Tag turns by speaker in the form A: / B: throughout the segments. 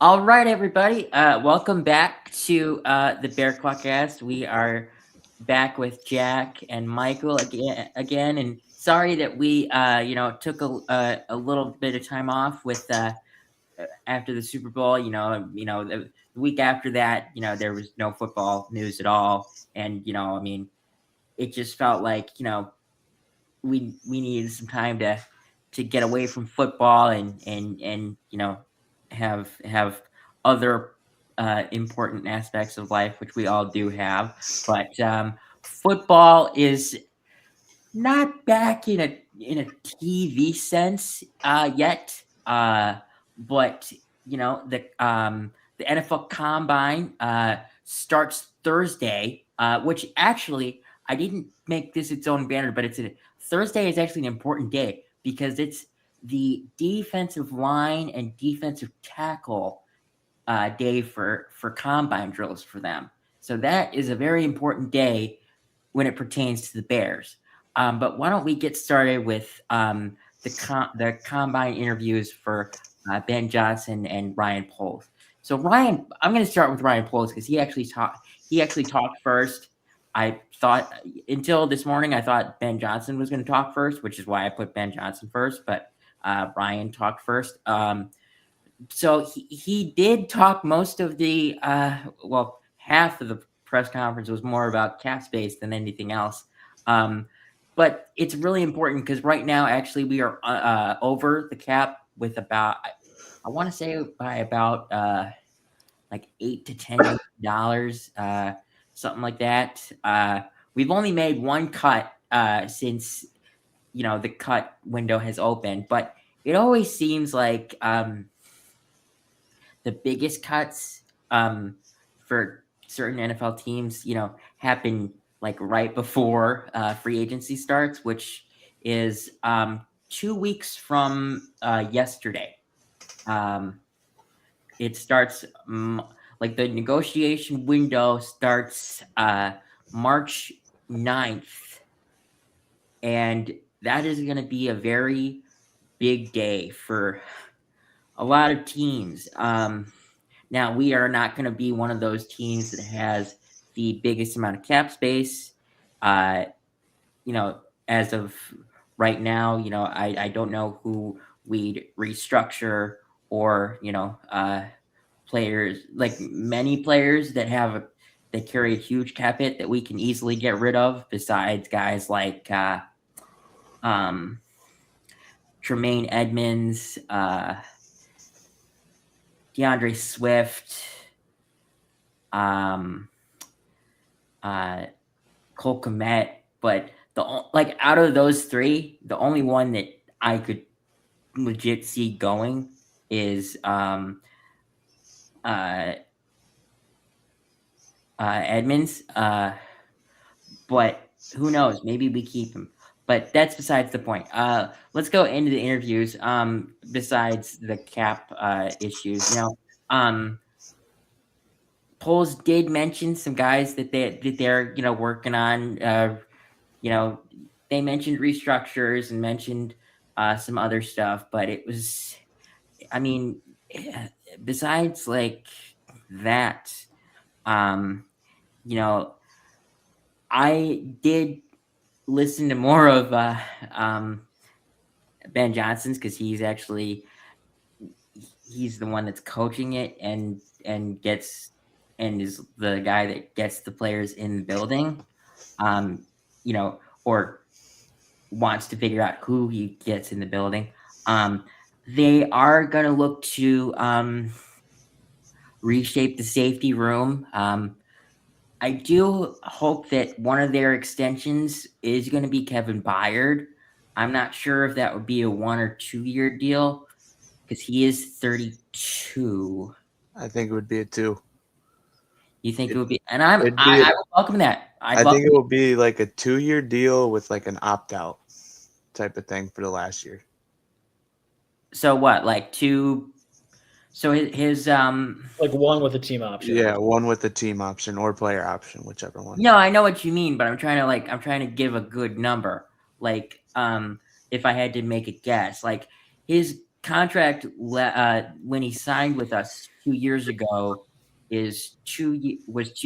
A: All right, everybody. Welcome back to the Bear Podcast. We are back with Jack and Michael again, and sorry that we, took a little bit of time off with after the Super Bowl. The week after that, there was no football news at all, and it just felt like we needed some time to get away from football and have other important aspects of life, which we all do have. But football is not back in a TV sense yet. But the NFL Combine starts Thursday, which actually I didn't make this its own banner, but Thursday is actually an important day because it's the defensive line and defensive tackle day for combine drills for them. So that is a very important day when it pertains to the Bears. But why don't we get started with the combine interviews for Ben Johnson and Ryan Poles. So Ryan, I'm going to start with Ryan Poles because he actually talked. He actually talked first. I thought until this morning, I thought Ben Johnson was going to talk first, which is why I put Ben Johnson first. But Ryan talked first. So he did talk most of the half of the press conference was more about cap space than anything else. But it's really important because right now, actually, we are over the cap with about, I want to say by about like $8 to $10 million, something like that. We've only made one cut since the cut window has opened, but it always seems like the biggest cuts for certain NFL teams, happen like right before free agency starts, which is 2 weeks from yesterday. Um, it starts like the negotiation window starts March 9th, and that is going to be a very big day for a lot of teams. Now, we are not going to be one of those teams that has the biggest amount of cap space. Uh, as of right now, I don't know who we'd restructure or, players, like many players that carry a huge cap hit that we can easily get rid of, besides guys like um, Tremaine Edmonds, DeAndre Swift, um, Cole Kmet, but out of those three, the only one that I could legit see going is Edmonds. But who knows? Maybe we keep him. But that's besides the point. Let's go into the interviews. Besides the cap issues, Poles did mention some guys that they're working on. They mentioned restructures and mentioned some other stuff, but it was, I mean, besides like that, um, you know, I did listen to more of Ben Johnson's because he's the one that's coaching it and gets and is the guy that gets the players in the building, or wants to figure out who he gets in the building. They are going to look to reshape the safety room. I do hope that one of their extensions is going to be Kevin Byard. I'm not sure if that would be a 1 or 2 year deal because he is 32.
B: I think it would be a two.
A: You think it would be? And
B: It'd be.
A: I would welcome that. I'd
B: I think
A: welcome
B: it
A: it.
B: will be like a 2 year deal with like an opt out type of thing for the last year.
A: So what? Like two? So his
C: Like one with a team option.
B: Yeah, one with the team option or player option, whichever one.
A: No, I know what you mean, but I'm trying to give a good number. Like if I had to make a guess, like his contract when he signed with us 2 years ago was 2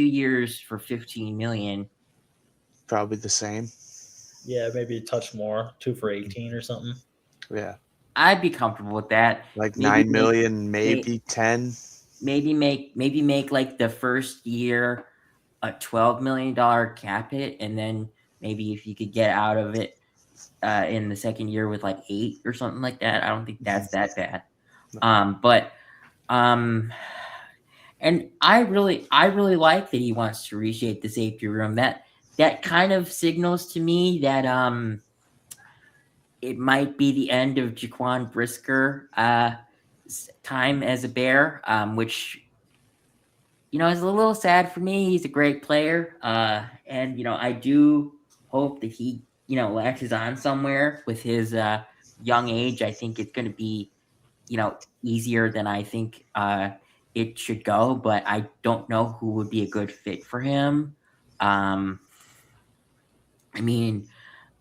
A: years for $15 million.
B: Probably the same.
C: Yeah, maybe a touch more, 2 for 18 or something.
B: Yeah.
A: I'd be comfortable with that.
B: Like
A: Maybe
B: 9 million, maybe 10.
A: maybe make like the first year a $12 million cap hit, and then maybe if you could get out of it in the second year with like 8 or something like that. I don't think that's that bad. But and I really like that he wants to reshape the safety room. That kind of signals to me that it might be the end of Jaquan Brisker time as a Bear, which is a little sad for me. He's a great player, and I do hope that he latches on somewhere with his young age. I think it's going to be easier than I think it should go, but I don't know who would be a good fit for him. I mean,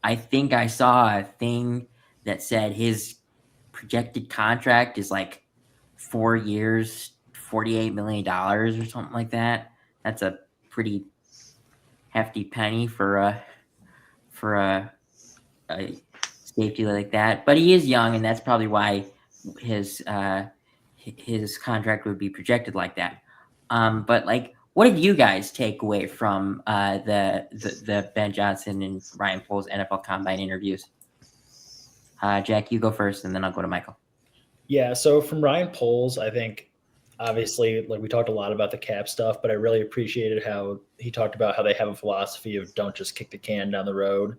A: I think I saw a thing that said his projected contract is like 4 years, $48 million or something like that. That's a pretty hefty penny for a safety like that. But he is young, and that's probably why his contract would be projected like that. But like, what did you guys take away from the Ben Johnson and Ryan Poles NFL Combine interviews? Jack, you go first, and then I'll go to Michael.
C: Yeah, so from Ryan Poles, I think obviously, like, we talked a lot about the cap stuff, but I really appreciated how he talked about how they have a philosophy of don't just kick the can down the road.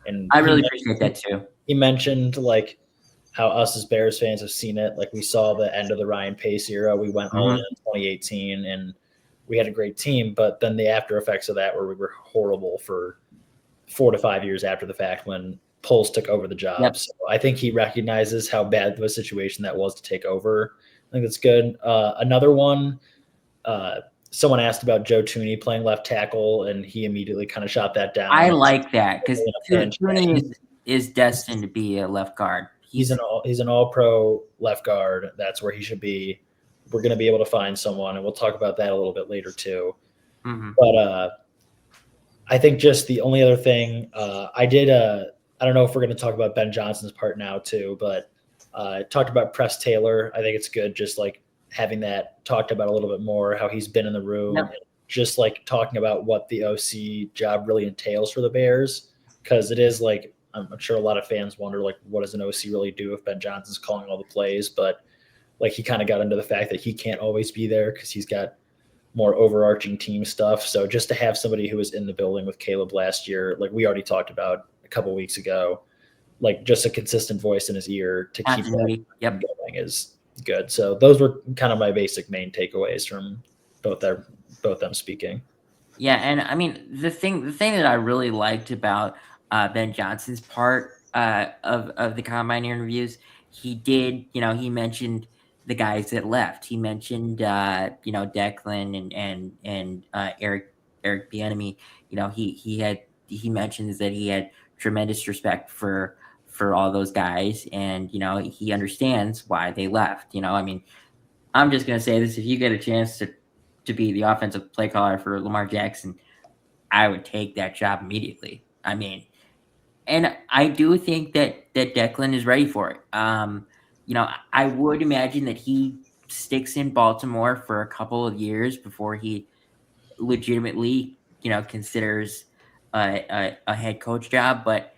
C: And
A: I really appreciate that too.
C: He mentioned like how us as Bears fans have seen it. Like, we saw the end of the Ryan Pace era. We went all in 2018 and we had a great team, but then the after effects of that where we were horrible for 4 to 5 years after the fact when Poles took over the job.
A: Yep.
C: So I think he recognizes how bad of a situation that was to take over. I think that's good. Another one, someone asked about Joe Tooney playing left tackle, and he immediately kind of shot that down.
A: I like that because Tooney is destined to be a left guard.
C: He's an all-pro left guard. That's where he should be. We're going to be able to find someone, and we'll talk about that a little bit later too.
A: Mm-hmm.
C: But I think just the only other thing I don't know if we're going to talk about Ben Johnson's part now too, but talked about Press Taylor. I think it's good just like having that talked about a little bit more, how he's been in the room,
A: Yep.
C: just like talking about what the OC job really entails for the Bears. Because it is like, I'm sure a lot of fans wonder, like, what does an OC really do if Ben Johnson's calling all the plays? But like, he kind of got into the fact that he can't always be there because he's got more overarching team stuff. So just to have somebody who was in the building with Caleb last year, like we already talked about a couple of weeks ago, like just a consistent voice in his ear to keep going is good. So those were kind of my basic main takeaways from both them speaking.
A: Yeah, and I mean the thing that I really liked about Ben Johnson's part of the combine interviews, he did, he mentioned the guys that left. He mentioned Declan and Eric Bieniemy. He mentions that he had tremendous respect for all those guys, and he understands why they left. I mean, I'm just gonna say this: if you get a chance to be the offensive play caller for Lamar Jackson, I would take that job immediately. I mean, and I do think that Declan is ready for it. I would imagine that he sticks in Baltimore for a couple of years before he legitimately, considers a head coach job. But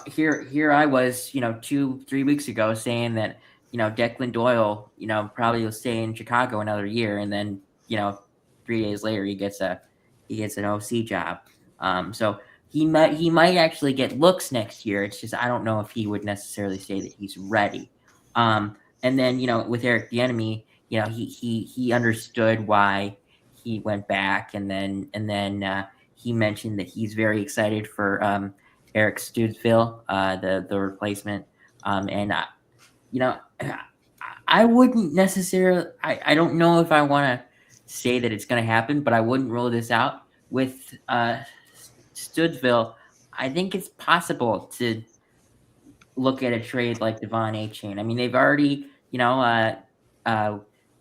A: here I was, 2-3 weeks ago saying that, Declan Doyle, probably will stay in Chicago another year, and then, 3 days later he gets an OC job. So he might actually get looks next year. It's just I don't know if he would necessarily say that he's ready. And then with Eric Bieniemy, he understood why he went back, and then he mentioned that he's very excited for Eric Studesville, the replacement, and I wouldn't necessarily. I don't know if I want to say that it's going to happen, but I wouldn't rule this out with Studesville. I think it's possible to look at a trade like Devon A-Chain. I mean, they've already,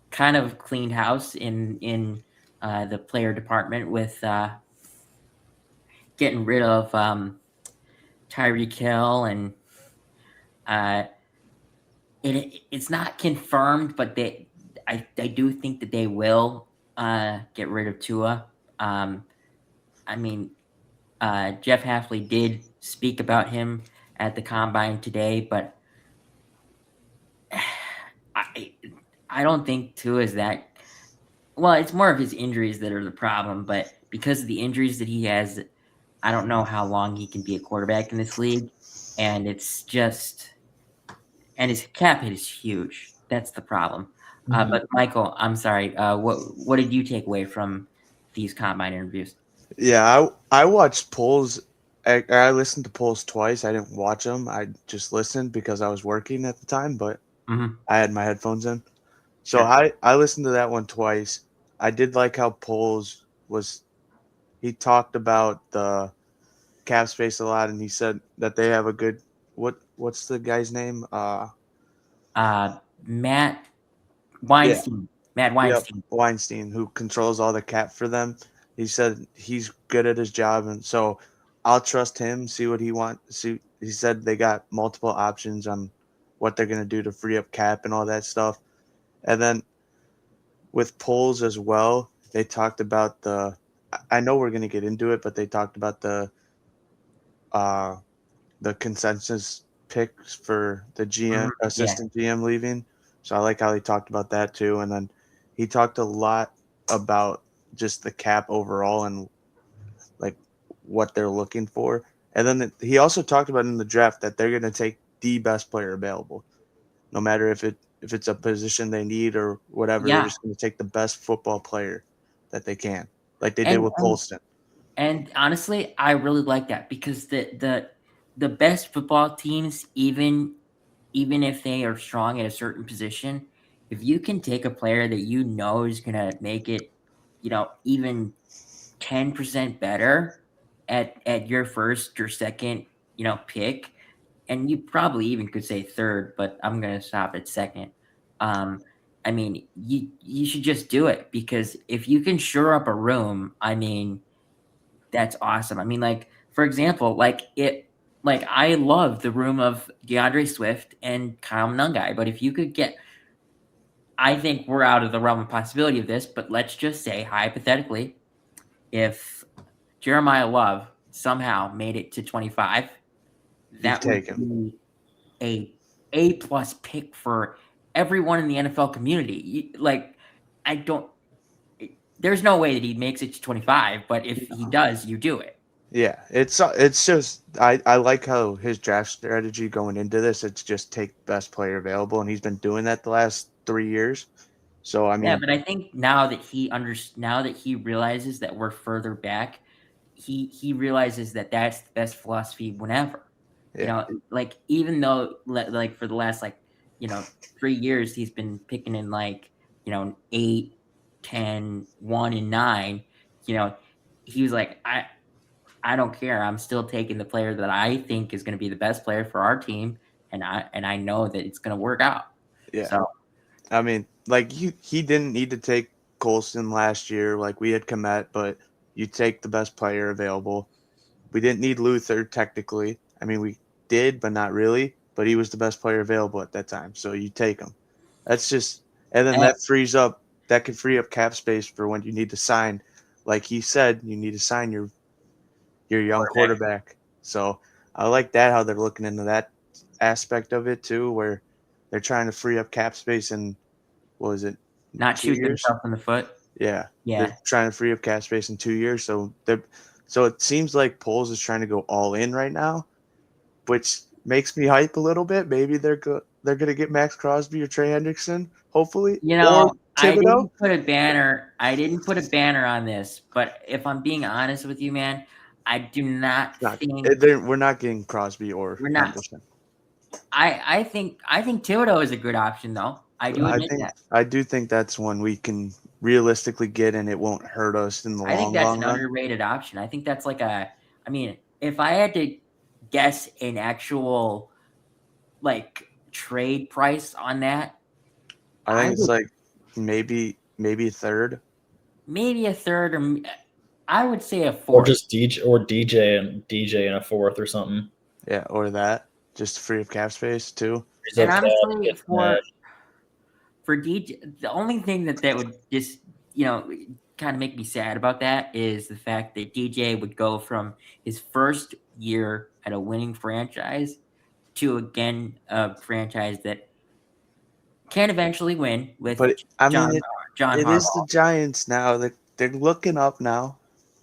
A: kind of cleaned house in the player department with getting rid of Tyreek Hill, and it's not confirmed, but I do think that they will get rid of Tua. I mean, Jeff Hafley did speak about him at the combine today, but I I don't think Tua is that. Well, it's more of his injuries that are the problem, but because of the injuries that he has, I don't know how long he can be a quarterback in this league, and it's just and his cap hit is huge. That's the problem. But Michael, I'm sorry. What did you take away from these combine interviews?
B: Yeah, I watched polls. I listened to polls twice. I didn't watch them. I just listened because I was working at the time, but
A: Mm-hmm.
B: I had my headphones in. So
A: Sure.
B: I listened to that one twice. I did like how polls was. He talked about the cap space a lot, and he said that they have a good. What's the guy's name?
A: Matt
B: Yeah,
A: Weinstein. Matt
B: yep,
A: Weinstein.
B: Weinstein, who controls all the cap for them. He said he's good at his job, and so I'll trust him. See what he wants. See, he said they got multiple options on what they're gonna do to free up cap and all that stuff. And then with polls as well, they talked about the. I know we're gonna get into it, but they talked about uh the consensus picks for the
A: Mhm.
B: GM
A: Yeah.
B: assistant GM leaving. So I like how he talked about that too. And then he talked a lot about just the cap overall and like what they're looking for. And then he also talked about in the draft that they're going to take the best player available, no matter if it's a position they need or whatever. They're
A: Yeah.
B: just going to take the best football player that they can, like they did
A: And
B: with Colston.
A: and honestly, I really like that because the best football teams, even if they are strong at a certain position, if you can take a player that you know is gonna make it, even 10% better at your first or second, pick, and you probably even could say third, but I'm gonna stop at second. Um, I mean, you should just do it because if you can shore up a room, I mean, that's awesome. I mean, like, for example, I love the room of DeAndre Swift and Kyle Nungai, but if you could get I think we're out of the realm of possibility of this, but let's just say hypothetically, if Jeremiah Love somehow made it to 25,
B: You'd
A: that would
B: take him.
A: be a A+ pick for everyone in the NFL community. I don't there's no way that he makes it to 25, but if he does, you do it.
B: Yeah, it's just I like how his draft strategy going into this. It's just take best player available, and he's been doing that the last 3 years. So I
A: Yeah,
B: mean,
A: but I think now that he realizes that we're further back, he realizes that that's the best philosophy whenever.
B: yeah,
A: Like, even though like for the last, 3 years he's been picking in, 8, 10, 1, and 9, you know, he was like, I don't care. I'm still taking the player that I think is gonna be the best player for our team, and I know that it's gonna work out.
B: yeah.
A: So,
B: I mean, like he didn't need to take Colston last year, like we had Komet, but you take the best player available. We didn't need Luther technically. I mean, we did, but not really. But he was the best player available at that time, so you take him. That's just, and then
A: eh,
B: that could free up cap space for when you need to sign. Like he said, you need to sign your young
A: quarterback,
B: quarterback. So I like that how they're looking into that aspect of it too, where they're trying to free up cap space in what was it,
A: not
B: 2
A: shoot
B: years?
A: themselves in the foot.
B: Yeah, they're
A: Yeah.
B: trying to free up cap space in 2 years. So it seems like Poles is trying to go all in right now, which makes me hype a little bit. Maybe they're gonna get Max Crosby or Trey Hendrickson, hopefully, or
A: I
B: Thibodeau.
A: didn't put a banner on this, but if I'm being honest with you, man, I do not
B: Not
A: think
B: we're not getting Crosby or
A: we're not.
B: Henderson.
A: I think Thibodeau is a good option, though. I do admit that.
B: I do think that's one we can realistically get, and it won't hurt us in the
A: I think
B: long
A: that's
B: long
A: an
B: run.
A: underrated option. I think that's like a. I mean, if I had to guess an actual like trade price on that,
B: I
A: I
B: think it's
A: would
B: like maybe a third.
A: maybe a third, or I would say a
C: Or
A: fourth.
C: just DJ and a fourth or something.
B: Yeah, or that. Just free of cap space too.
C: Frees
A: And
C: up cap,
A: honestly,
C: gets Nash.
A: for DJ, the only thing that would just kind of make me sad about that is the fact that DJ would go from his first year at a winning franchise to again a franchise that can eventually win with
B: But I mean,
A: John
B: it is the
A: Harbaugh.
B: Giants now. They're looking up now.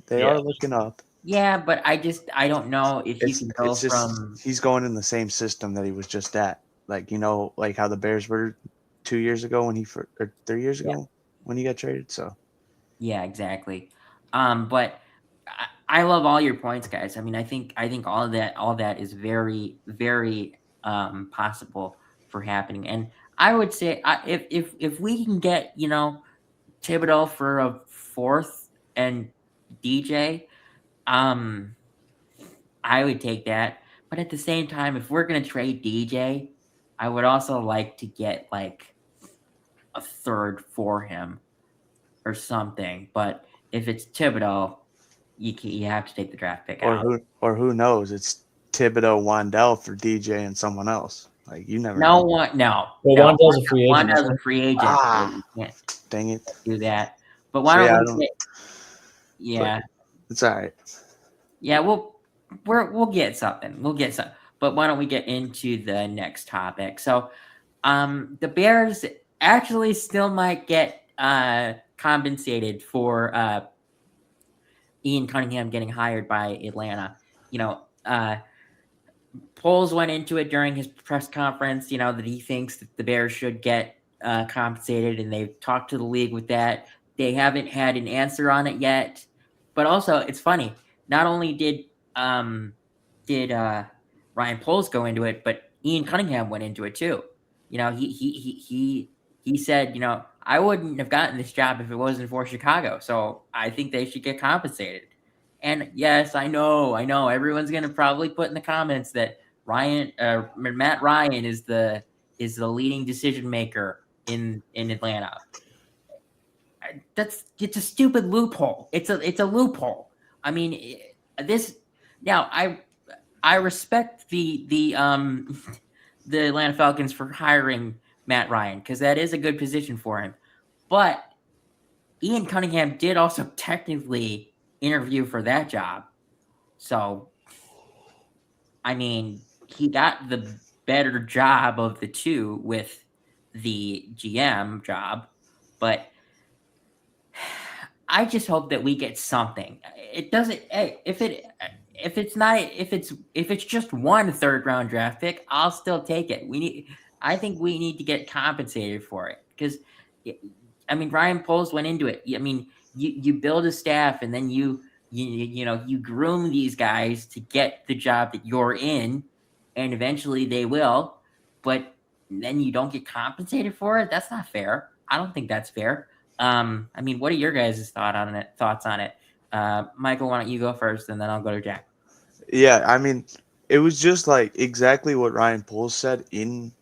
B: They
C: Yeah.
B: are looking up.
A: Yeah, but I don't know if you can go
B: It's just
A: from
B: he's going in the same system that he was just at. Like like how the Bears were 2 years ago when or 3 years
A: yeah.
B: ago when he got traded. So
A: Yeah, exactly. But I love all your points, guys. I mean, I think all that is very, very possible for happening. And I would say if we can get Thibodeau for a fourth and DJ, I would take that. But at the same time, if we're gonna trade DJ, I would also like to get like a third for him or something. But if it's Thibodeau, you have to take the draft pick out.
B: or who knows? It's Thibodeau, Wandell for DJ and someone else. Like you never
A: No
B: know.
A: one, no,
C: Well,
A: no.
C: Wandell's a free agent.
A: Wanda's a free agent, so
B: Ah,
A: you can't
B: dang it.
A: do that. But why
B: So
A: don't
B: yeah, I
A: we
B: don't.
A: get? Yeah,
B: It's all right.
A: yeah. We'll get something. We'll get some. But why don't we get into the next topic? So, the Bears actually still might get compensated for Ian Cunningham getting hired by Atlanta. You know, Poles went into it during his press conference, that he thinks that the Bears should get compensated, and they've talked to the league with that. They haven't had an answer on it yet. But also, it's funny. Not only did Ryan Poles go into it, but Ian Cunningham went into it too. He said, I wouldn't have gotten this job if it wasn't for Chicago. So I think they should get compensated. And yes, I know, everyone's gonna probably put in the comments that Matt Ryan is the leading decision maker in Atlanta. It's a stupid loophole. It's a loophole. I mean, this now I respect the the Atlanta Falcons for hiring Matt Ryan because that is a good position for him. But Ian Cunningham did also technically interview for that job. So, I mean, he got the better job of the two with the GM job, but I just hope that we get something. It doesn't if it's just one third round draft pick, I'll still take it. I think we need to get compensated for it because I mean Ryan Poles went into it. I mean you build a staff and then you groom these guys to get the job that you're in, and eventually they will, but then you don't get compensated for it. That's not fair. I don't think that's fair. I mean, what are your guys' thoughts on it? Michael, why don't you go first, and then I'll go to Jack.
B: Yeah, I mean, it was just like exactly what Ryan Poles said in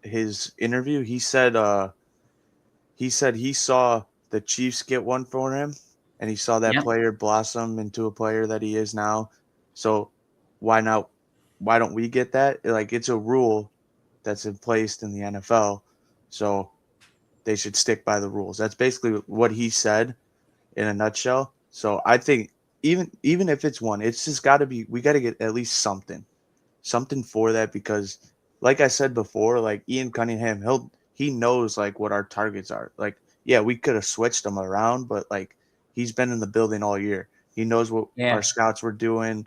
B: his interview. He said he saw the Chiefs get one for him, and he saw that
A: Yep.
B: player blossom into a player that he is now. So why not? Why don't we get that? Like it's a rule that's in place in the NFL, so they should stick by the rules. That's basically what he said in a nutshell. So I think even if it's one, it's just got to be. We got to get at least something for that because, like I said before, like Ian Cunningham, he knows like what our targets are. Like, yeah, we could have switched them around, but like he's been in the building all year. He knows what
A: Yeah.
B: our scouts were doing,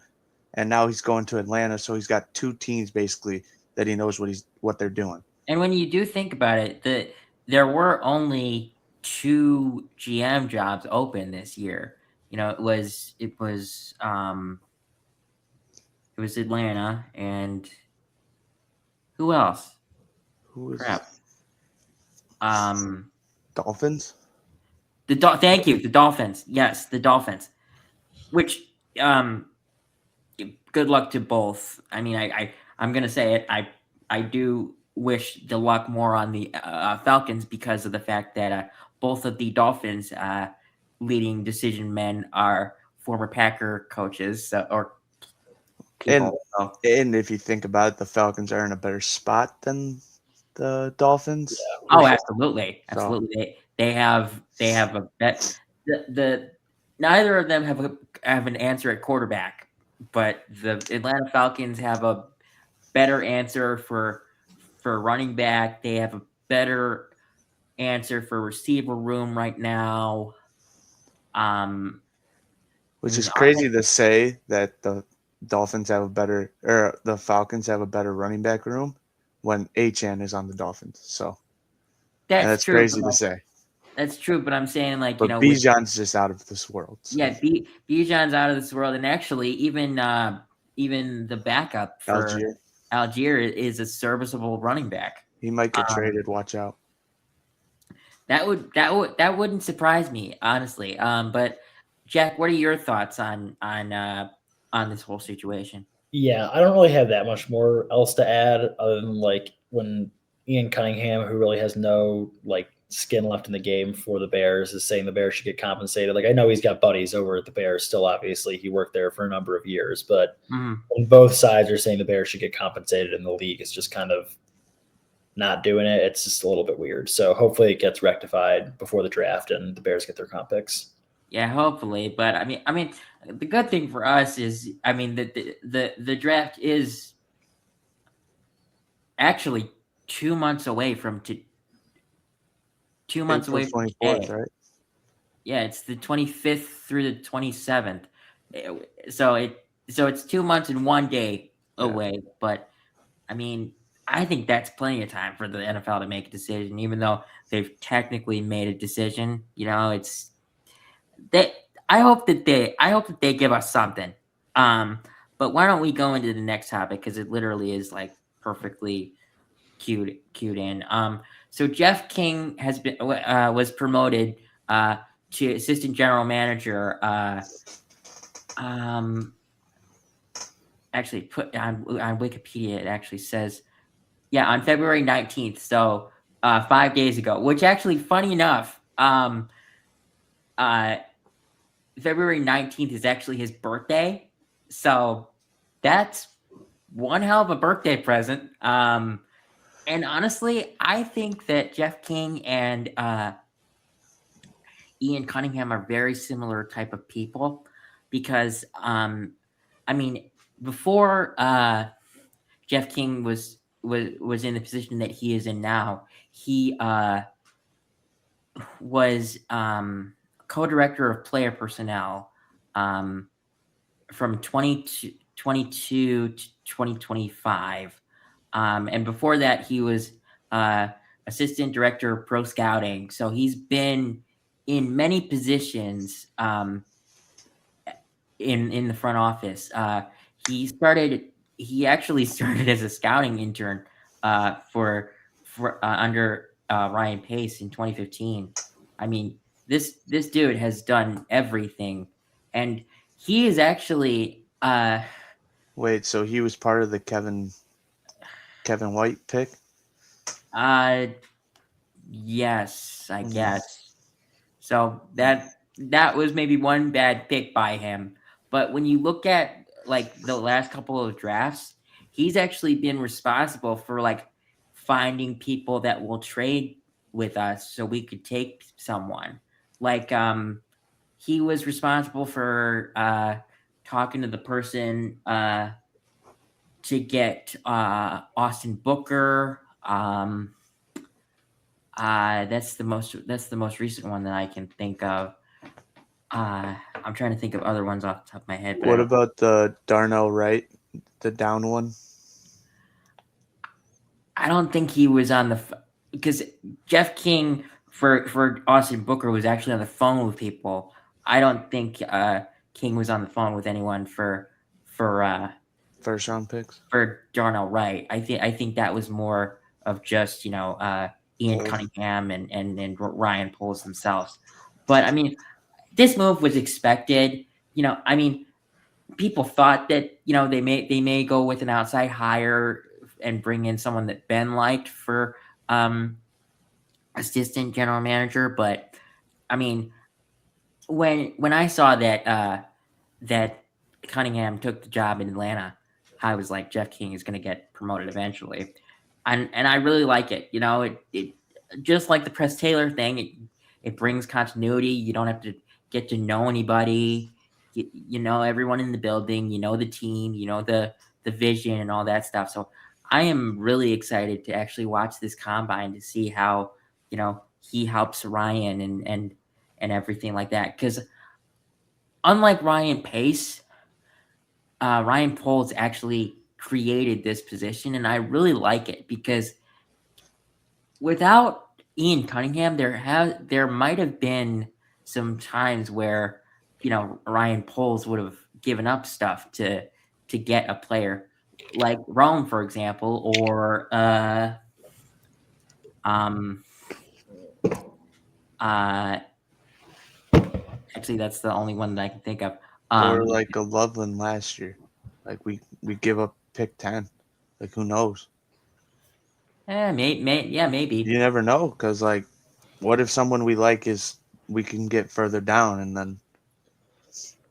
B: and now he's going to Atlanta, so he's got two teams basically that he knows what they're doing.
A: And when you do think about it, there were only 2 GM jobs open this year. It was Atlanta and who else?
B: Who was
A: Crap.
B: Dolphins?
A: Thank you, the Dolphins. Yes, the Dolphins. Which good luck to both. I mean, I'm gonna say it. I do wish the luck more on the Falcons because of the fact that both of the Dolphins' leading decision men are former Packer coaches or
B: And
A: people. So.
B: and if you think about it, the Falcons are in a better spot than the Dolphins.
A: Oh,
C: sure.
A: absolutely,
B: So
A: absolutely. They have a bet. The neither of them have an answer at quarterback, but the Atlanta Falcons have a better answer for running back. They have a better answer for receiver room right now.
B: which is
A: And
B: crazy to say that the Dolphins have a better or the Falcons have a better running back room when Achan is on the Dolphins. So and
A: that's
B: that's
A: true.
B: crazy to say.
A: That's true. But I'm saying, like,
B: But
A: with
B: Bijan's just out of this world. So
A: Bijan's out of this world, and actually, even the backup for
B: Algier,
A: Algier is a serviceable running back.
B: he might get
A: Um,
B: traded. Watch out.
A: that wouldn't surprise me, honestly. But Jack, what are your thoughts on this whole situation?
C: Yeah, I don't really have that much more else to add other than like when Ian Cunningham, who really has no like skin left in the game for the Bears, is saying the Bears should get compensated. Like I know he's got buddies over at the Bears still, obviously. He worked there for a number of years, but
A: Mhm.
C: when both sides are saying the Bears should get compensated and the league is just kind of not doing it, it's just a little bit weird. So hopefully it gets rectified before the draft and the Bears get their comp picks.
A: Yeah, hopefully. But I mean, the good thing for us is, I mean, the draft is actually 2 months away from 2 months
B: April
A: away from
B: 24th,
A: today.
B: right?
A: Yeah, it's the 25th through the 27th. So it's 2 months and one day away. But I mean, I think that's plenty of time for the NFL to make a decision, even though they've technically made a decision. It's they. I hope that they give us something. But why don't we go into the next topic because it literally is like perfectly cued in. So Jeff King was promoted to assistant general manager. Actually, put on Wikipedia, it actually says, yeah, on February 19th. So 5 days ago, which actually, funny enough, uh, February 19th is actually his birthday. So that's one hell of a birthday present. And honestly, I think that Jeff King and Ian Cunningham are very similar type of people because, I mean, before Jeff King was in the position that he is in now, he was co-director of player personnel from 2022 to 2025. And before that, he was assistant director of pro scouting. So he's been in many positions in the front office. He actually started as a scouting intern for under Ryan Pace in 2015. I mean, this dude has done everything, and he is actually
B: Wait, so he was part of the Kevin White pick?
A: uh yes, I
B: Mhm.
A: guess. So that was maybe one bad pick by him. But when you look at like the last couple of drafts, he's actually been responsible for like finding people that will trade with us so we could take someone. Like he was responsible for talking to the person to get Austin Booker. That's the most recent one that I can think of. I'm trying to think of other ones off the top of my head. But
B: What about the Darnell Wright, the down one?
A: I don't think he was on the because Jeff King for Austin Booker was actually on the phone with people. I don't think King was on the phone with anyone for
B: First round picks?
A: for Darnell Wright. I think that was more of just Ian
B: Poles.
A: Cunningham and Ryan Poles themselves. But I mean, this move was expected. I mean, people thought that they may go with an outside hire and bring in someone that Ben liked for um, assistant general manager. But I mean, when I saw that Cunningham took the job in Atlanta, I was like, Jeff King is going to get promoted eventually, and I really like it. It just like the Press Taylor thing. It brings continuity. You don't have to get to know anybody. You know everyone in the building. You know the team. You know the vision and all that stuff. So I am really excited to actually watch this combine to see how he helps Ryan and everything like that. Because unlike Ryan Pace, Ryan Poles actually created this position, and I really like it because without Ian Cunningham, there might have been some times where Ryan Poles would have given up stuff to get a player like Rome, for example, or um uh actually that's the only one that I can think of.
B: Or like a Loveland last year. Like we give up pick 10. Like who knows?
A: Maybe
B: You never know because like what if someone we like is we can get further down and then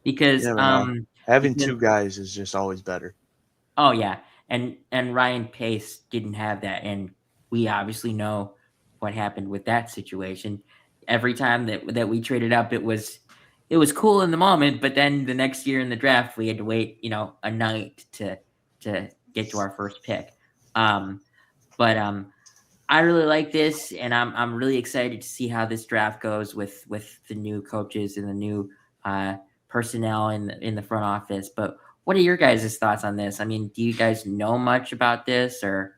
B: you
A: because
B: never know. Having
A: because
B: two guys is just always better.
A: oh yeah, and Ryan Pace didn't have that, and we obviously know what happened with that situation. Every time that we traded up, it was cool in the moment, but then the next year in the draft, we had to wait, a night to get to our first pick. But I really like this, and I'm really excited to see how this draft goes with the new coaches and the new uh, personnel in the front office. But what are your guys' thoughts on this? I mean, do you guys know much about this, or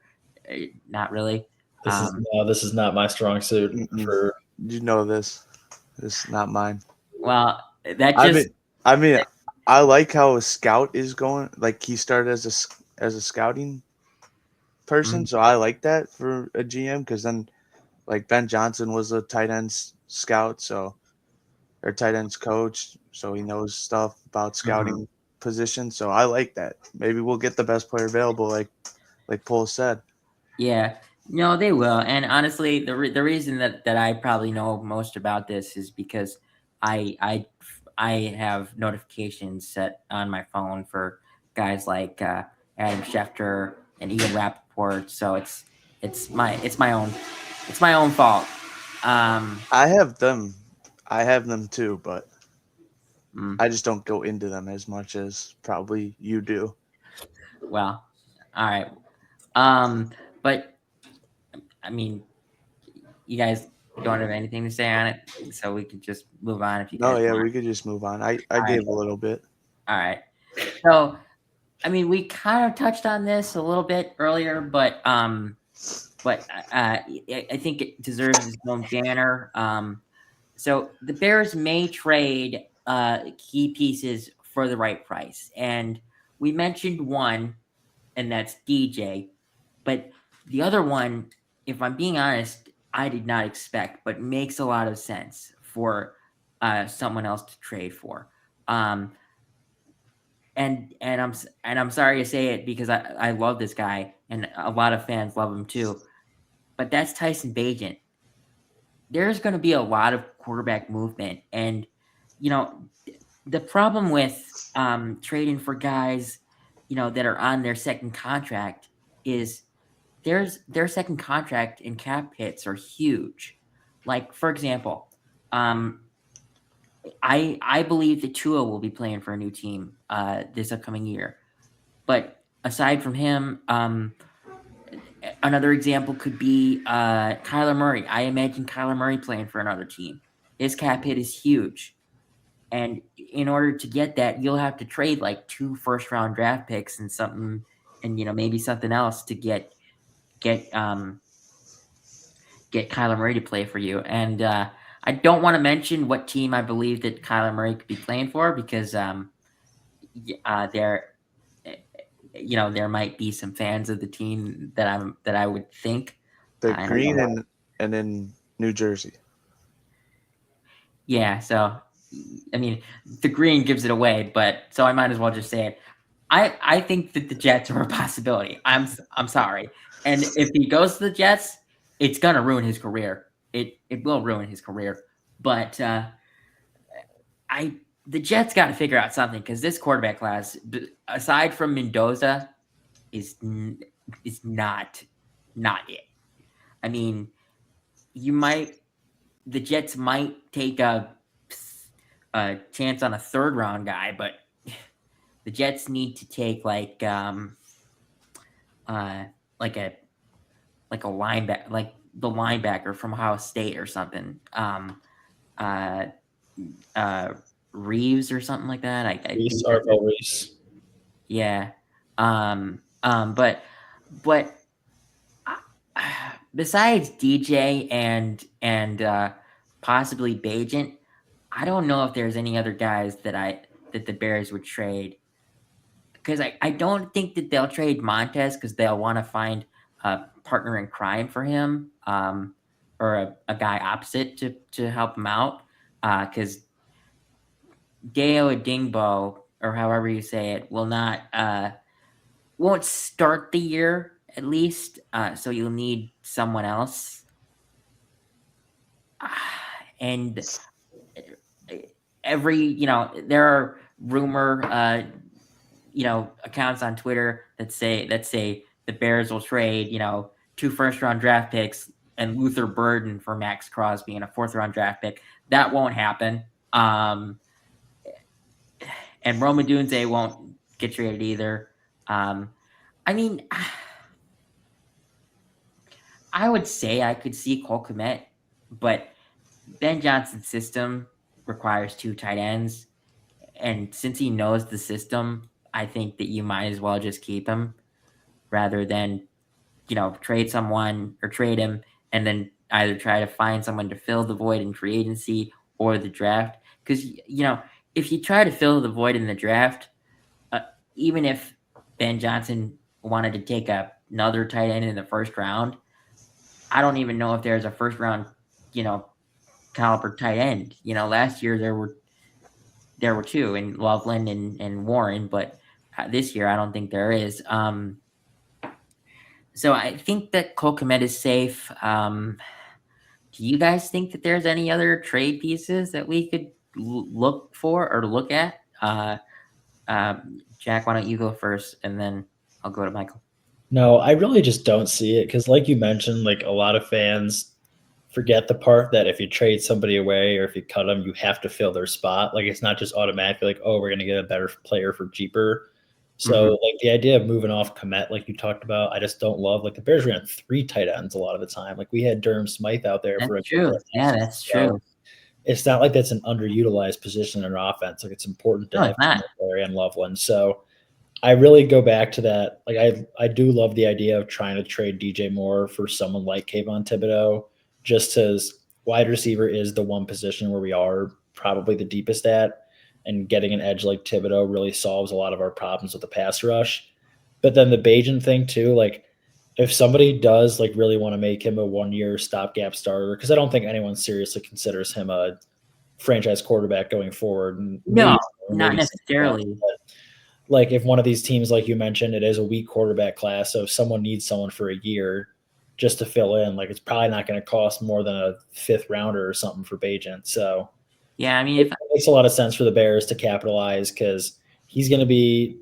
A: not really?
C: This is not my strong suit
B: Mm-mm.
C: for.
B: You know this. This is not mine.
A: Well, that
B: I
A: just
B: mean, I mean, I like how a scout is going. Like he started as a scouting person,
A: mm,
B: so I like that for a GM because then like Ben Johnson was a tight end scout, so or tight ends coach, so he knows stuff about
A: mhm.
B: scouting positions. So I like that. Maybe we'll get the best player available, like Paul said.
A: Yeah, no, they will. And honestly, the reason that I probably know most about this is because I I I have notifications set on my phone for guys like Adam Schefter and Ian Rappaport. So it's my own fault. Um,
B: I have them. I have them too, but
A: mm,
B: I just don't go into them as much as probably you do.
A: well, all right. But I mean, you guys don't have anything to say on it, so we can just move on if you
B: No,
A: guys
B: yeah,
A: want.
B: we could just move on. I
A: All right.
B: gave a little bit.
A: All right. So, I mean, we kind of touched on this a little bit earlier, but I think it deserves its own banner. So the Bears may trade key pieces for the right price, and we mentioned one, and that's DJ. But the other one, if I'm being honest, I did not expect, but makes a lot of sense for someone else to trade for. Um, and I'm sorry to say it because I love this guy and a lot of fans love him too. But that's Tyson Bagent. There's going to be a lot of quarterback movement, and you know the problem with trading for guys, that are on their second contract is their second contract and cap hits are huge. Like for example, um, I believe that Tua will be playing for a new team this upcoming year. But aside from him, another example could be Kyler Murray. I imagine Kyler Murray playing for another team. His cap hit is huge. And in order to get that, you'll have to trade like 2 first-round draft picks and something, and maybe something else to get get Kyler Murray to play for you. And I don't want to mention what team I believe that Kyler Murray could be playing for because there there might be some fans of the team that I would think.
B: The
A: And I don't
B: green
A: know.
B: and in New Jersey.
A: Yeah, so I mean, the green gives it away, but so I might as well just say it. I think that the Jets are a possibility. I'm sorry, and if he goes to the Jets, it's gonna ruin his career. It will ruin his career. But the Jets got to figure out something because this quarterback class, aside from Mendoza, is not it. I mean, the Jets might take a chance on a third round guy, but the Jets need to take like a linebacker, like the linebacker from Ohio State or something. Uh, Reeves or something like that. I think
C: Reese,
A: that's
C: Arvell Reese.
A: yeah. But besides DJ and possibly Bajent, I don't know if there's any other guys that the Bears would trade, because I don't think that they'll trade Montez because they'll want to find a partner in crime for him, or a guy opposite to help him out, because Deo Adingbo, or however you say it, won't start the year at least, so you'll need someone else. And there are rumor accounts on Twitter that say the Bears will trade 2 first-round draft picks and Luther Burden for Max Crosby and a 4th-round draft pick. That won't happen. And Roma Dunze won't get traded either. I mean, I would say I could see Cole Kmet, but Ben Johnson's system requires 2 tight ends, and since he knows the system, I think that you might as well just keep him rather than trade someone or trade him and then either try to find someone to fill the void in free agency or the draft. Because if you try to fill the void in the draft, even if Ben Johnson wanted to take another tight end in the first round, I don't even know if there's a first round caliber tight end. Last year there were 2 in Loveland and Warren, but this year I don't think there is. So I think that Cole Kmet is safe. Do you guys think that there's any other trade pieces that we could look for or look at? Jack, why don't you go first, and then I'll go to Michael.
C: No, I really just don't see it because, like you mentioned, like a lot of fans forget the part that if you trade somebody away or if you cut them, you have to fill their spot. Like it's not just automatically like, oh, we're going to get a better player for cheaper. So like the idea of moving off Kmet, like you talked about, I just don't love. Like the Bears ran 3 tight ends a lot of the time. Like we had Durham Smythe out there for a
A: true. Yeah, that's true.
C: It's not like that's an underutilized position in our offense. Like it's important to have Larry and Loveland. So I really go back to that. Like I do love the idea of trying to trade DJ Moore for someone like Kayvon Thibodeau, just as wide receiver is the one position where we are probably the deepest at, and getting an edge like Thibodeau really solves a lot of our problems with the pass rush. But then the Bajan thing too, like if somebody does like really want to make him a 1-year stopgap starter, because I don't think anyone seriously considers him a franchise quarterback going forward.
A: No, not necessarily.
C: Like if one of these teams, like you mentioned, it is a weak quarterback class, so if someone needs someone for a year just to fill in, like it's probably not going to cost more than a 5th rounder or something for Bajent. So
A: yeah, I mean,
C: it makes a lot of sense for the Bears to capitalize because he's going to be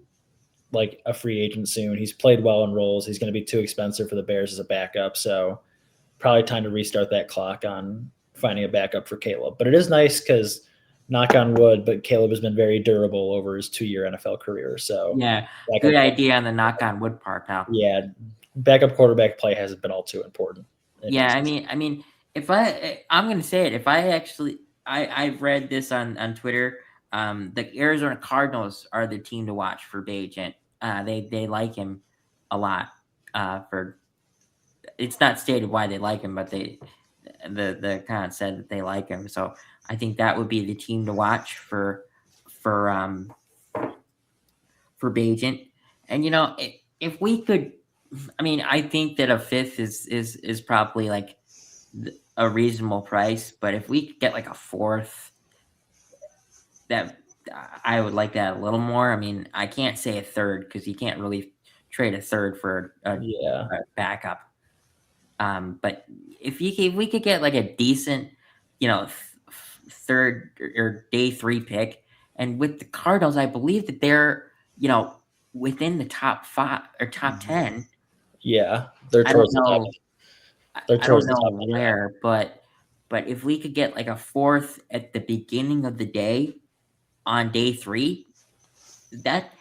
C: like a free agent soon. He's played well in roles. He's going to be too expensive for the Bears as a backup. So probably time to restart that clock on finding a backup for Caleb. But it is nice because knock on wood, but Caleb has been very durable over his 2-year NFL career. So
A: yeah, good idea on the knock on wood part, pal.
C: Yeah, backup quarterback play hasn't been all too important.
A: Yeah, I mean, if I'm going to say it, if I've read this on Twitter. The Arizona Cardinals are the team to watch for Bajent. They like him a lot. It's not stated why they like him, but the account said that they like him. So I think that would be the team to watch for Bajent. And if we could, I mean, I think that a 5th is probably like a reasonable price. But if we could get like a 4th, that I would like that a little more. I mean, I can't say a third because you can't really trade a third for a backup. But if we could get like a decent, third or day 3 pick, and with the Cardinals, I believe that they're within the top 5 or top 10.
C: Yeah, they're
A: I don't
C: towards the top.
A: know.
C: They're
A: I don't
C: towards the
A: know
C: top.
A: where, but if we could get like a 4th at the beginning of the day on day 3, that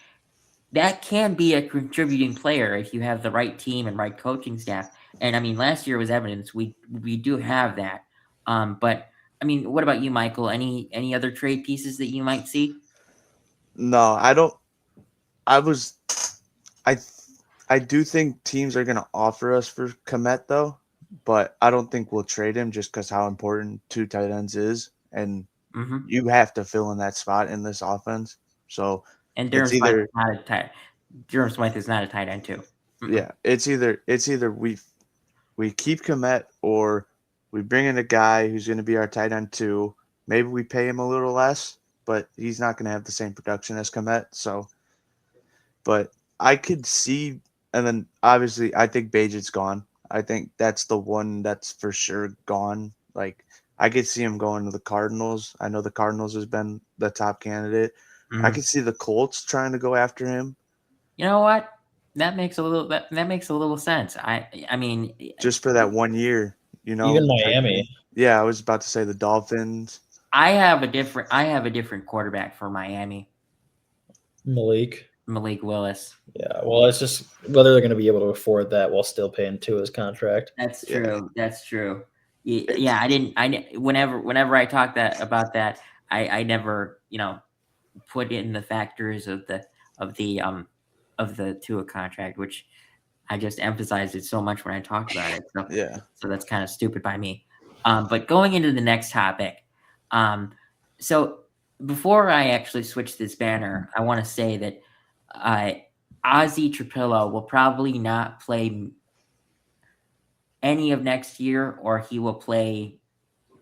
A: can be a contributing player if you have the right team and right coaching staff. And I mean, last year was evidence we do have that. But I mean, what about you, Michael? Any other trade pieces that you might see?
B: No, I don't. I was, I, I do think teams are gonna offer us for Komet though, but I don't think we'll trade him just because how important 2 tight ends is, and
A: Mm-hmm.
B: you have to fill in that spot in this offense. So
A: And
B: it's either
A: Durham Smythe is not a tight end too. Mm-mm.
B: yeah, it's either we keep Komet or we bring in a guy who's going to be our tight end too. Maybe we pay him a little less, but he's not going to have the same production as Komet. So, but I could see, and then obviously I think Bajan's gone. I think that's the one that's for sure gone. Like I could see him going to the Cardinals. I know the Cardinals has been the top candidate. I
A: Mm-hmm.
B: could see the Colts trying to go after him.
A: You know what? That makes a little sense. I mean,
B: just for that 1 year,
C: Even Miami.
B: Yeah, I was about to say the Dolphins.
A: I have a different quarterback for Miami.
C: Malik
A: Willis.
C: Yeah, well, it's just whether they're going to be able to afford that while still paying Tua's contract.
A: That's true. Yeah. That's true. Yeah, whenever I talk about that, I never put in the factors of the Tua contract, which I just emphasized it so much when I talked about it. So
B: Yeah.
A: So that's kind of stupid by me. But going into the next topic, so before I actually switch this banner, I want to say that Ozzy Trapillo will probably not play any of next year, or he will play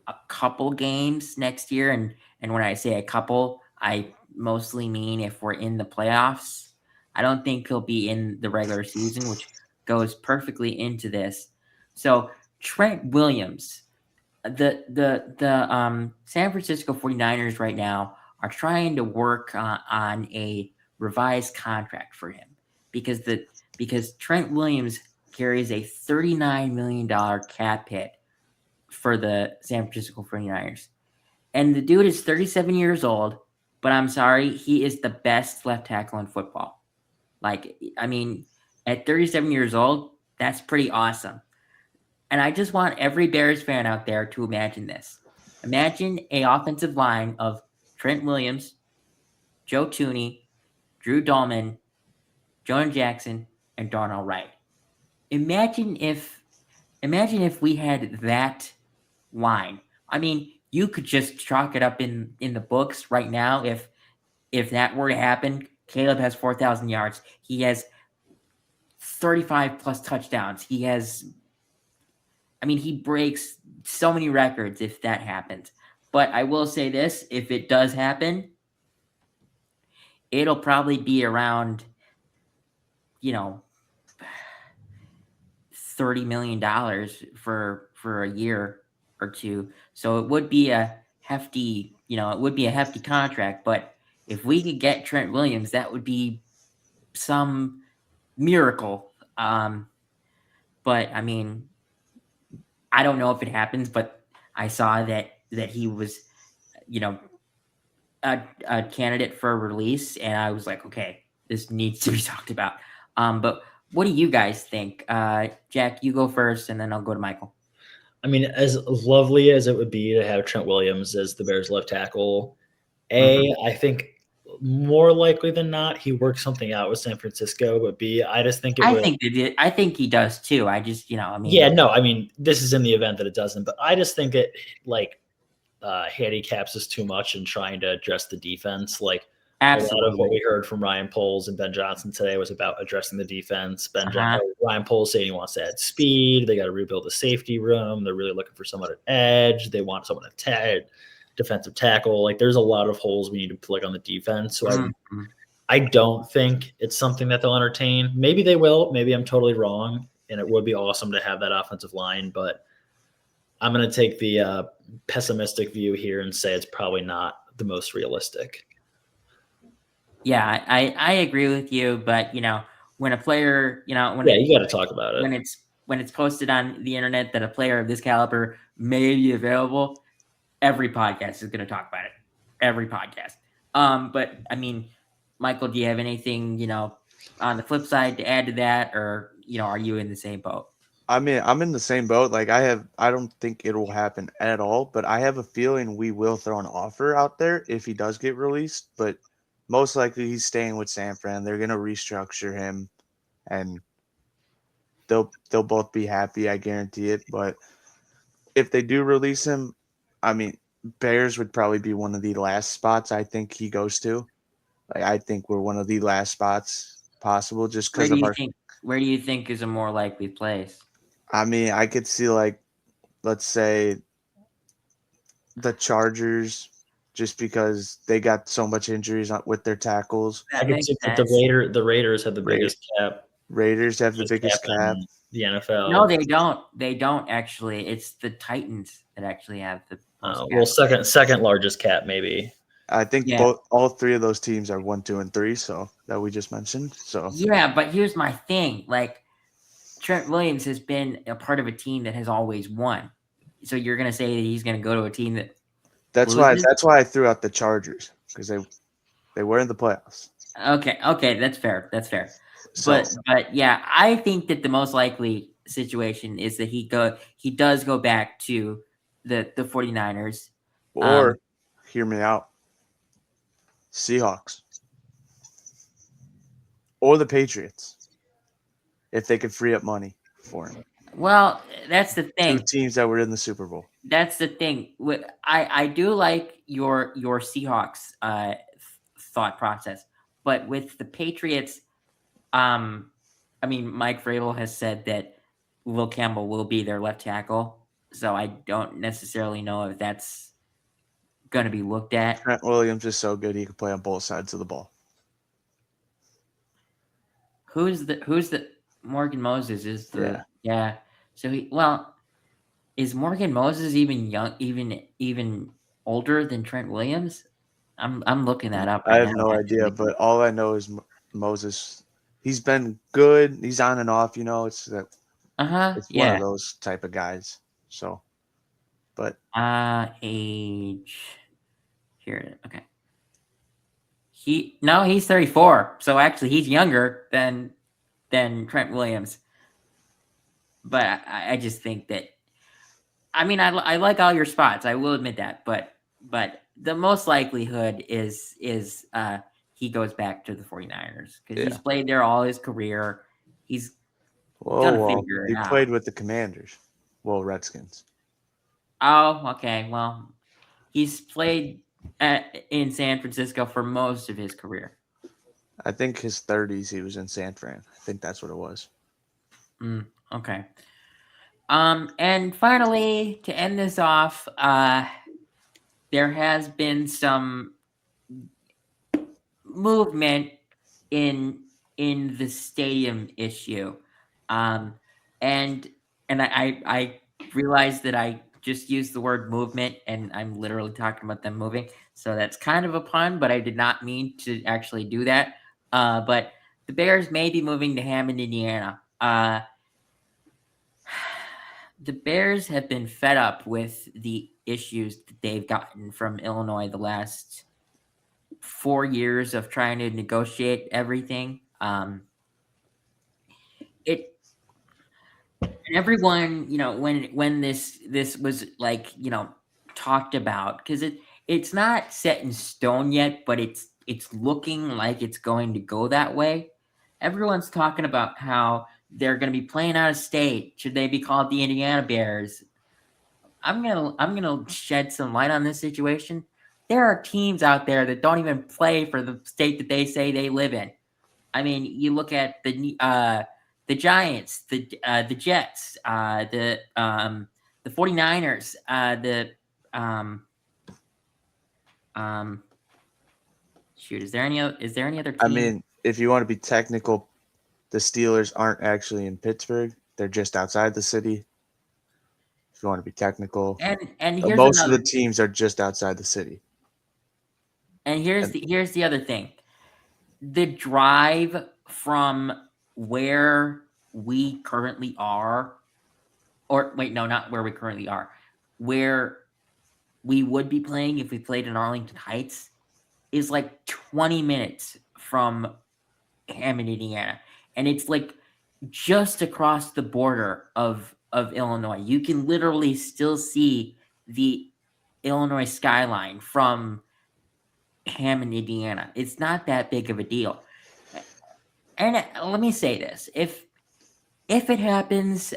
A: a couple games next year. And when I say a couple, I mostly mean if we're in the playoffs. I don't think he'll be in the regular season, which goes perfectly into this. So Trent Williams, the San Francisco 49ers right now are trying to work on a revised contract for him because Trent Williams carries a $39 million cap hit for the San Francisco 49ers. And the dude is 37 years old, but I'm sorry, he is the best left tackle in football. Like, I mean, at 37 years old, that's pretty awesome. And I just want every Bears fan out there to imagine this. Imagine an offensive line of Trent Williams, Joe Tooney, Drew Dahlman, Jonah Jackson, and Darnell Wright. Imagine if we had that line. I mean, you could just chalk it up in the books right now. If that were to happen, Caleb has 4,000 yards. He has 35 plus touchdowns. He breaks so many records if that happens. But I will say this, if it does happen, it'll probably be around, $30 million for a year or two. So it would be a hefty, contract. But if we could get Trent Williams, that would be some miracle. But I mean, I don't know if it happens, but I saw that he was, a candidate for release, and I was like, okay, this needs to be talked about. But what do you guys think? Jack, you go first, and then I'll go to Michael.
C: I mean, as lovely as it would be to have Trent Williams as the Bears left tackle, I think more likely than not he works something out with San Francisco. But B, I just think
A: I think he does too. I just,
C: this is in the event that it doesn't, but I just think it handicaps us too much in trying to address the defense. Like
A: absolutely.
C: A lot of what we heard from Ryan Poles and Ben Johnson today was about addressing the defense. Ryan Poles saying he wants to add speed. They got to rebuild the safety room. They're really looking for someone at edge. They want someone at defensive tackle. Like there's a lot of holes we need to plug on the defense. So
A: Mm-hmm.
C: I don't think it's something that they'll entertain. Maybe they will. Maybe I'm totally wrong, and it would be awesome to have that offensive line. But I'm going to take the pessimistic view here and say it's probably not the most realistic.
A: Yeah, I agree with you, but when a player,
C: you got to talk about it
A: when it's posted on the internet that a player of this caliber may be available, every podcast is going to talk about it. Every podcast. But I mean, Michael, do you have anything on the flip side to add to that, or are you in the same boat?
B: I mean, I'm in the same boat. Like I don't think it will happen at all, but I have a feeling we will throw an offer out there if he does get released. But most likely he's staying with San Fran. They're gonna restructure him, and they'll both be happy. I guarantee it. But if they do release him, I mean, Bears would probably be one of the last spots I think he goes to. Like I think we're one of the last spots possible, just because of our.
A: Where do you think is a more likely place?
B: I mean, I could see like, let's say, the Chargers, just because they got so much injuries with their tackles.
A: That makes sense.
C: The Raiders have the biggest cap.
B: Raiders have the biggest cap.
C: In the NFL.
A: No, they don't. They don't actually. It's the Titans that actually have the most cap.
C: second largest cap maybe.
B: I think all three of those teams are 1, 2, and 3. So that we just mentioned. So
A: yeah, but here's my thing. Like Trent Williams has been a part of a team that has always won. So you're gonna say that he's gonna go to a team that
B: that's why I threw out the Chargers, because they were in the playoffs.
A: Okay, that's fair.
B: So,
A: but yeah, I think that the most likely situation is that he does go back to the 49ers.
B: Or hear me out. Seahawks. Or the Patriots. If they could free up money for him.
A: Well, that's the thing.
B: 2 teams that were in the Super Bowl.
A: That's the thing. I do like your Seahawks thought process, but with the Patriots, I mean, Mike Vrabel has said that Will Campbell will be their left tackle, so I don't necessarily know if that's going to be looked at.
B: Trent Williams is so good he can play on both sides of the ball.
A: Who's the Morgan Moses is the yeah. So is Morgan Moses even young, even older than Trent Williams? I'm looking that up.
B: I have no idea, but all I know is Moses. He's been good. He's on and off. It's that. It's one of those type of guys. So, but
A: age here. Okay. He's 34. So actually, he's younger than Trent Williams. But I just think that. I mean, I like all your spots. I will admit that, but the most likelihood is he goes back to the 49ers because he's played there all his career. He's gonna figure it out.
B: He played with the Commanders. Well, Redskins.
A: Oh, okay. Well, he's played in San Francisco for most of his career.
B: I think his 30s he was in San Fran. I think that's what it was.
A: Okay. And finally, to end this off, there has been some movement in the stadium issue, and I realized that I just used the word movement, and I'm literally talking about them moving. So that's kind of a pun, but I did not mean to actually do that. But the Bears may be moving to Hammond, Indiana. The Bears have been fed up with the issues that they've gotten from Illinois the last 4 years of trying to negotiate everything. Everyone, when this was talked about, because it's not set in stone yet, but it's looking like it's going to go that way. Everyone's talking about how they're going to be playing out of state. Should they be called the Indiana Bears? I'm gonna shed some light on this situation. There are teams out there that don't even play for the state that they say they live in. I mean, you look at the Giants, the Jets, the 49ers, Shoot, is there any other team?
B: I mean, if you want to be technical, the Steelers aren't actually in Pittsburgh. They're just outside the city. If you want to be technical,
A: and here's
B: most of
A: another
B: the teams are just outside the city.
A: and here's the other thing. The drive from where we currently are, or wait, no, not where we currently are, where we would be playing if we played in Arlington Heights, is like 20 minutes from Hammond, Indiana. And it's like just across the border of Illinois. You can literally still see the Illinois skyline from Hammond, Indiana. It's not that big of a deal. And let me say this: if it happens,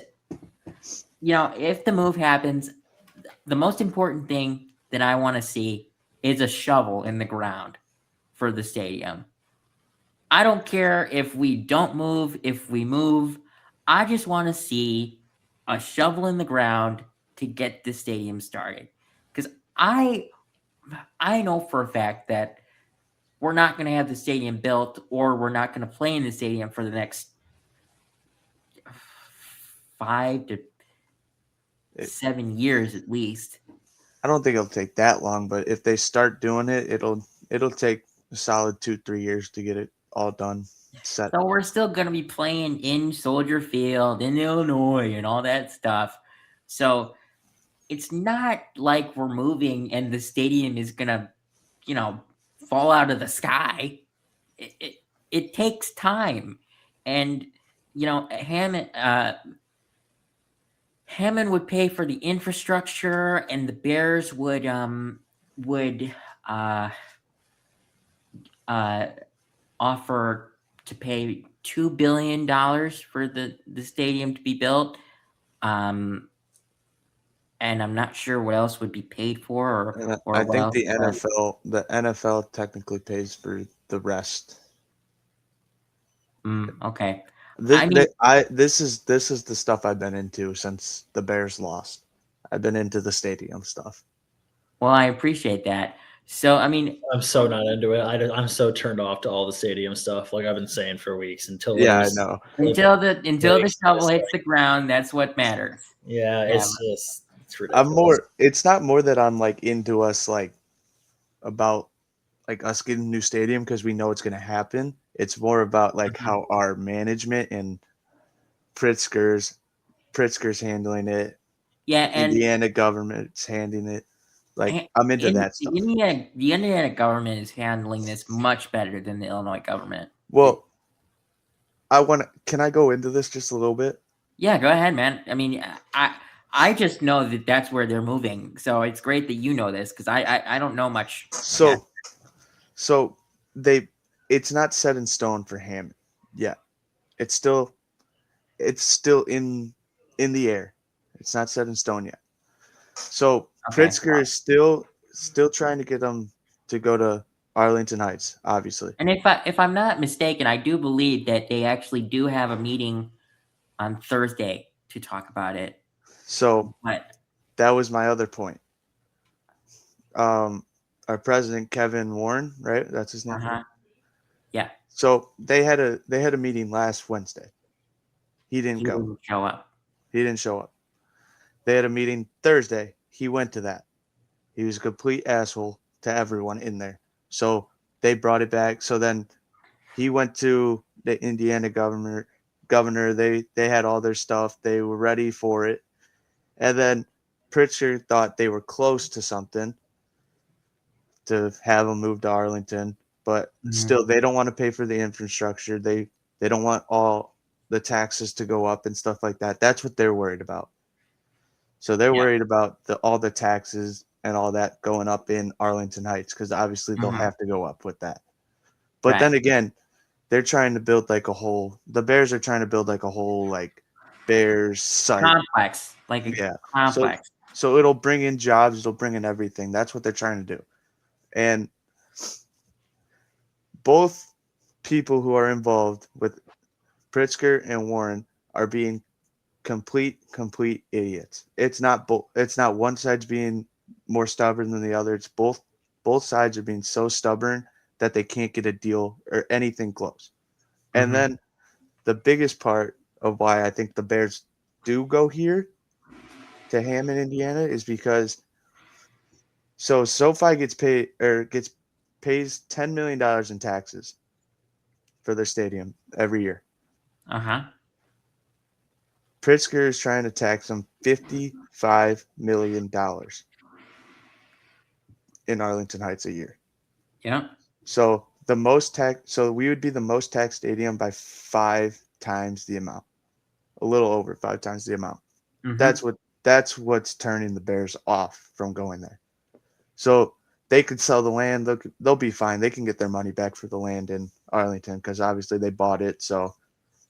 A: if the move happens, the most important thing that I want to see is a shovel in the ground for the stadium. I don't care if we don't move, if we move. I just want to see a shovel in the ground to get the stadium started. Because I know for a fact that we're not going to have the stadium built, or we're not going to play in the stadium for the next 5 to 7 years at least.
B: I don't think it'll take that long, but if they start doing it, it'll take a solid 2-3 years to get it all done, set.
A: So we're still going to be playing in Soldier Field in Illinois and all that stuff. So it's not like we're moving and the stadium is going to, fall out of the sky. It takes time. And, Hammond would pay for the infrastructure, and the Bears would offer to pay $2 billion for the stadium to be built. And I'm not sure what else would be paid for, or
B: I
A: what
B: think
A: else.
B: the NFL technically pays for the rest.
A: Okay.
B: This is the stuff I've been into since the Bears lost. I've been into the stadium stuff.
A: Well, I appreciate that. So, I mean,
C: I'm so not into it. I'm so turned off to all the stadium stuff. Like I've been saying for weeks until
B: Yeah, I know.
A: until the shovel hits the ground, that's what matters.
C: Yeah, it's ridiculous.
B: I'm more. It's not more that I'm like into us like about like us getting a new stadium because we know it's going to happen. It's more about like how our management and Pritzker's handling it.
A: Yeah, and
B: Indiana government's handling it. Like I'm into that stuff.
A: The Indiana government is handling this much better than the Illinois government.
B: Well, can I go into this just a little bit?
A: Yeah, go ahead, man. I mean, I just know that that's where they're moving. So it's great that you know this, because I don't know much.
B: So it's not set in stone for Hammond yet. It's still in the air. It's not set in stone yet. So Pritzker is still trying to get them to go to Arlington Heights, obviously.
A: And if I'm not mistaken, I do believe that they actually do have a meeting on Thursday to talk about it.
B: So that was my other point. Our president, Kevin Warren, right? That's his name.
A: Yeah.
B: So they had a meeting last Wednesday. He didn't go.
A: Didn't show up.
B: He didn't show up. They had a meeting Thursday. He went to that. He was a complete asshole to everyone in there. So they brought it back. So then he went to the Indiana governor. They had all their stuff. They were ready for it. And then Pritzker thought they were close to something to have them move to Arlington. But still, they don't want to pay for the infrastructure. They don't want all the taxes to go up and stuff like that. That's what they're worried about. So they're worried about all the taxes and all that going up in Arlington Heights, because obviously they'll have to go up with that. But then again, they're trying to build like a whole. The Bears are trying to build like a whole like Bears site
A: complex, like a complex.
B: So it'll bring in jobs. It'll bring in everything. That's what they're trying to do. And both people who are involved with Pritzker and Warren are being complete idiots. It's not one side's being more stubborn than the other. It's both both sides are being so stubborn that they can't get a deal or anything close. And
A: Mhm.
B: then the biggest part of why I think the Bears do go here to Hammond, Indiana, is because SoFi gets pays $10 million in taxes for their stadium every year.
A: Uh-huh.
B: Pritzker is trying to tax them $55 million in Arlington Heights a year.
A: Yeah.
B: So we would be the most taxed stadium by 5 times the amount, a little over 5 times the amount.
A: Mhm.
B: That's what's turning the Bears off from going there. So they could sell the land. They'll be fine. They can get their money back for the land in Arlington because obviously they bought it, so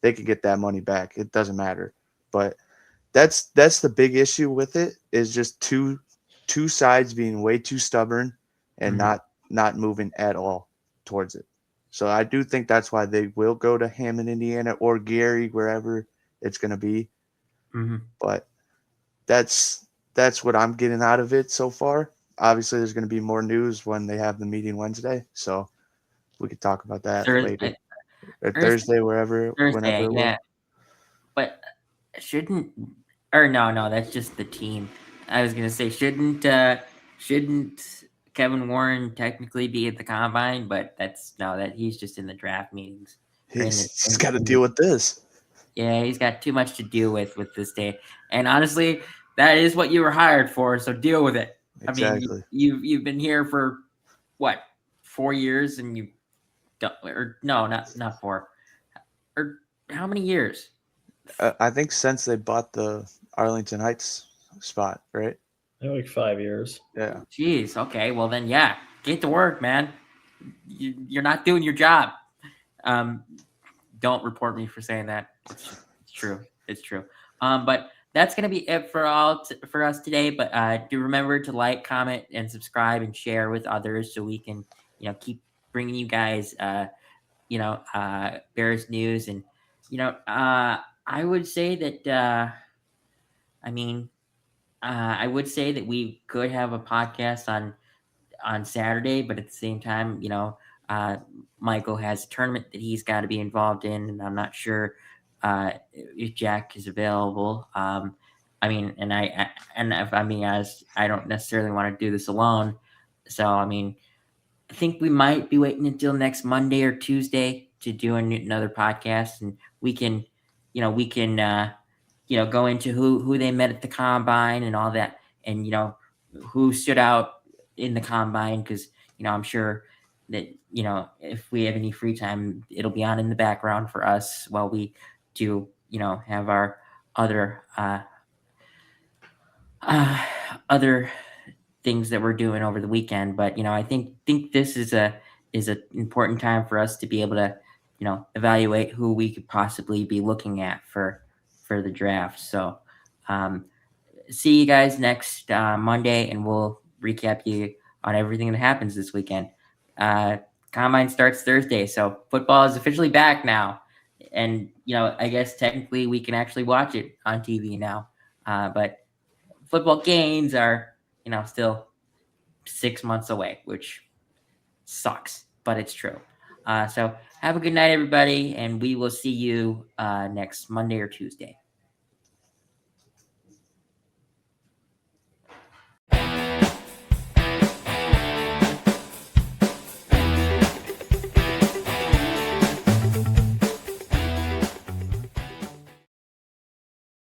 B: they could get that money back. It doesn't matter. But that's the big issue with it, is just two sides being way too stubborn and
A: Mhm.
B: not moving at all towards it. So I do think that's why they will go to Hammond, Indiana, or Gary, wherever it's going to be.
A: Mhm.
B: But that's what I'm getting out of it so far. Obviously, there's going to be more news when they have the meeting Wednesday, so we could talk about that later, or
A: Thursday,
B: Thursday, whenever
A: Thursday,
B: it will.
A: yeah. But shouldn't or no, that's just the team. I was gonna say shouldn't Kevin Warren technically be at the combine, but that's no, that he's just in the draft meetings or
B: He's got to deal with this.
A: yeah, he's got too much to deal with this day. And honestly, that is what you were hired for, so deal with it. I mean,
B: Exactly.
A: you've been here for what, 4 years, and you don't, or no, not 4, or how many years?
B: I think since they bought the Arlington Heights spot, right?
C: Like 5 years.
B: Yeah,
A: Jeez. Okay. Well, then, yeah, get to work, man. You're not doing your job. Um, don't report me for saying that. It's true. It's true. But that's gonna be it for for us today. But do remember to like, comment, and subscribe, and share with others so we can keep bringing you guys Bears news. And I would say that I mean I would say that we could have a podcast on Saturday, but at the same time, uh, Michael has a tournament that he's got to be involved in, and I'm not sure if Jack is available. I mean, and if I'm being honest, I don't necessarily want to do this alone. So, I mean, I think we might be waiting until next Monday or Tuesday to do another podcast, and we can go into who they met at the combine and all that, and who stood out in the combine, because I'm sure that if we have any free time, it'll be on in the background for us while we do have our other uh, other things that we're doing over the weekend. But I think this is an important time for us to be able to evaluate who we could possibly be looking at for the draft. So um, see you guys next Monday, and we'll recap you on everything that happens this weekend. uh, Combine starts Thursday, so football is officially back now, and I guess technically we can actually watch it on TV now. But football games are still 6 months away, which sucks, but it's true. So have a good night, everybody, and we will see you next Monday or Tuesday.